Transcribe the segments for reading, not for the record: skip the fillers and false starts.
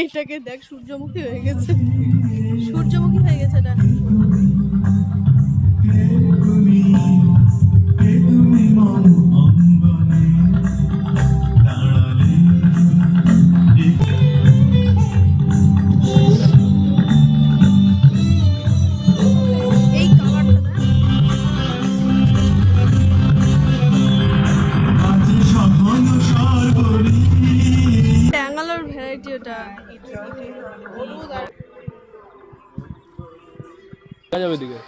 এটাকে দেখ, সূর্যমুখী হয়ে গেছে, সূর্যমুখী হয়ে গেছে এটা। ব্যাঙ্গালোর ভ্যারাইটি ওটা। যাবে দিকে,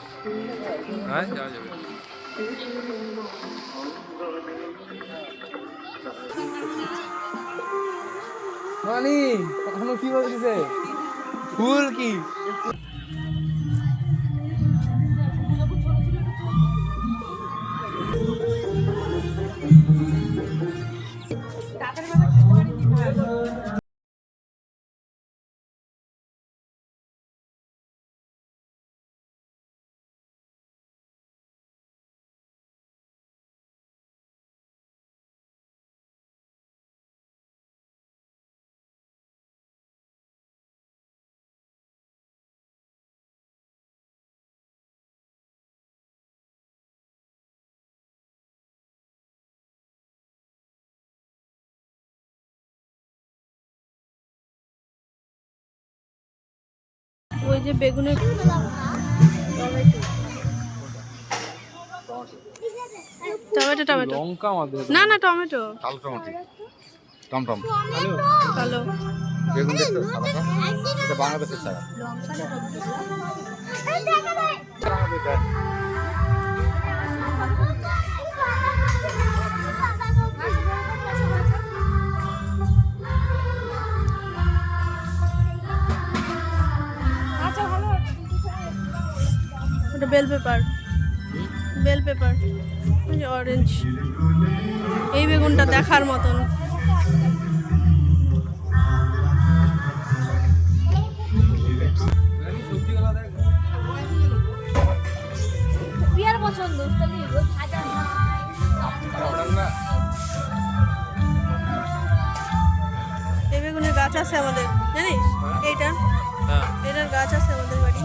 হ্যাঁ যাওয়া যাবে। মানে এখনো কি বলতেছে ফুল কি ওই যে বেগুনের টমেটো, টমেটো লঙ্কা আমাদের না না টমেটো, কালো টমেটো, টমটম, কালো বেগুন দেখছো সাদাটা, এটা বাংলাদেশের ছাড়া। ওটা bell pepper, bell pepper, orange. এই বেগুনটা দেখার মতন। এই বেগুনের গাছ আছে আমাদের, জানিস? এইটা, এটার গাছ আছে আমাদের বাড়ি।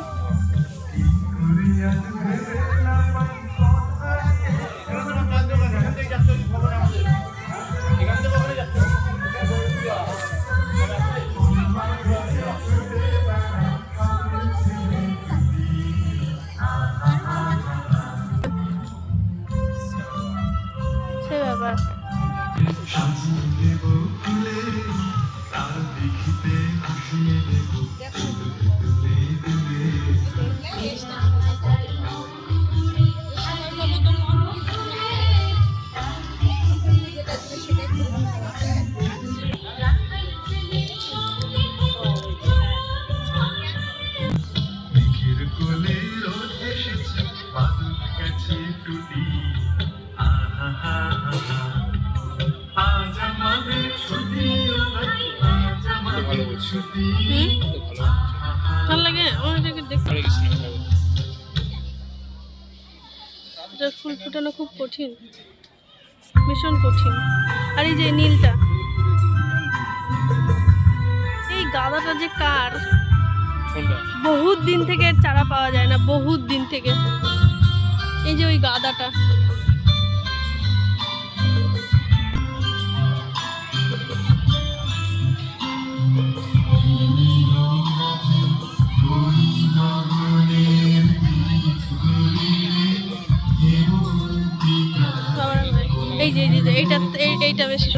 সে ব্যাপার। ভালো লাগে আমাদেরকে দেখতে। এটা ফুল ফুটানো খুব কঠিন, ভীষণ কঠিন। আর এই যে নীলটা, এই গাঁদাটা যে কার, বহুত দিন থেকে চারা পাওয়া যায় না, বহুত দিন থেকে। এই যে ওই গাঁদাটা, এই যে এইটা, এইটা বেশি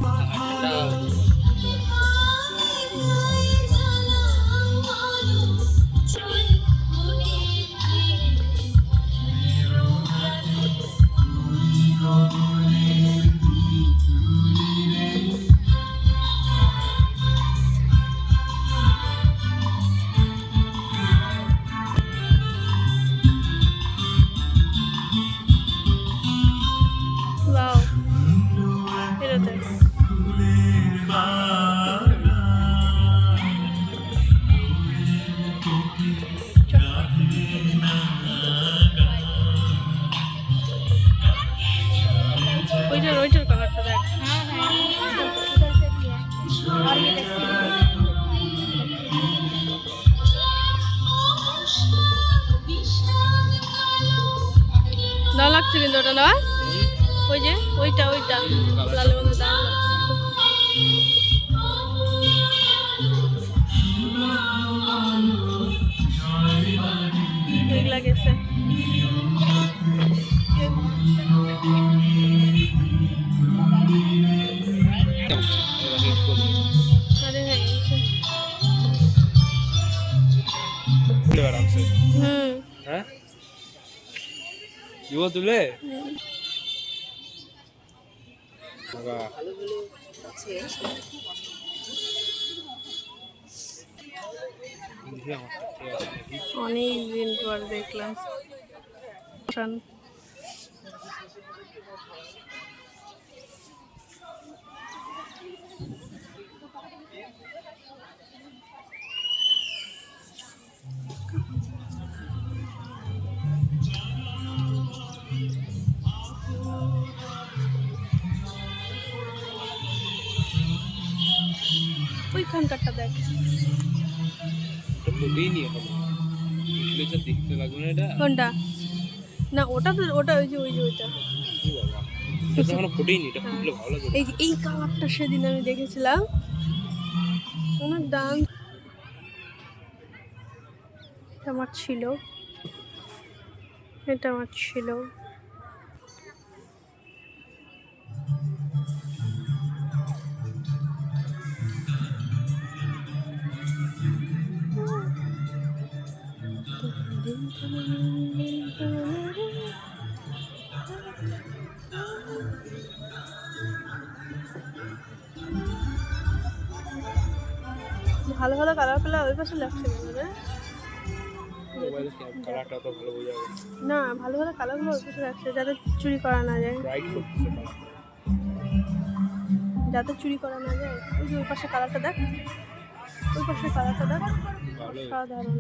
লাগছে কিন্তু ওটা না, ওই যে ওইটা লালের মধ্যে দারুণ লাগছে। মেঘলা গেছে। আরে হ্যাঁ হুম হ্যাঁ দিব তুলে অনেক দিন পর দেখলাম। ওইখানকারটা দেখ, দেখতে লাগলো না এটা কোনটা না ওটা তো ওটা ওই যে ওইটা এটা এখনো ফুটেইনি, এটা ফুটলে ভালো লাগবে। এই যে এই কালারটা সেদিন আমি দেখেছিলাম ওনার ডান্স আমার ছিল, এটা আমার ছিল। ভালো ভালো কালার পেলে ওই পাশে লাগছে কেন রে? মোবাইলে কালারটা তো ভালো বোঝা যাবে না ভালো ভালো কালারগুলো ওই পাশে লাগছে যাতে চুরি করা না যায়, ব্রাইট করতেছে যাতে চুরি করা না যায়। ওই যে ওই পাশে কালারটা দেখ, ওই পাশে কালারটা দেখ, ভালো সাধারণ।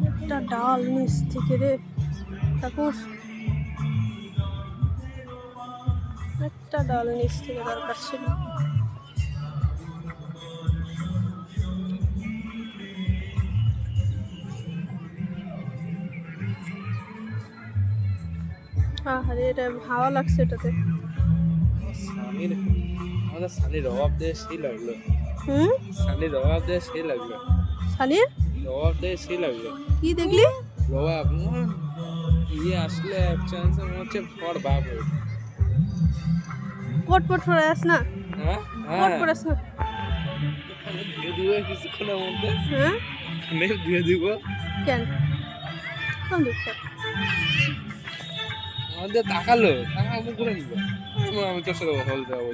একটা ডাল নিচ থেকে রে, তারপর একটা ডাল নিচ থেকে দরকার ছিল। আরে এটা হাওয়া লাগছে এটাতে। সানির আমাদের সানির রবাব দিয়ে সেই লাগলো, হুম সানির রবাব দিয়ে সেই লাগলো, সানির রবাব দিয়ে সেই লাগলো। কি দেখলি? রবাব ইয়ে আসলে চান্স মনে হচ্ছে ফর বাপ হবে। পট পট পরে আস না, হ্যাঁ পট পরে আস না। ধুয়ে দিব কিছুক্ষণের মধ্যে, হ্যাঁ ধুয়ে দিব। কেন কোন দিকটা? আমাদের তাকালো, তাকাবো করে নিব। আমি তোর সাথে কথা বলতে যাবো।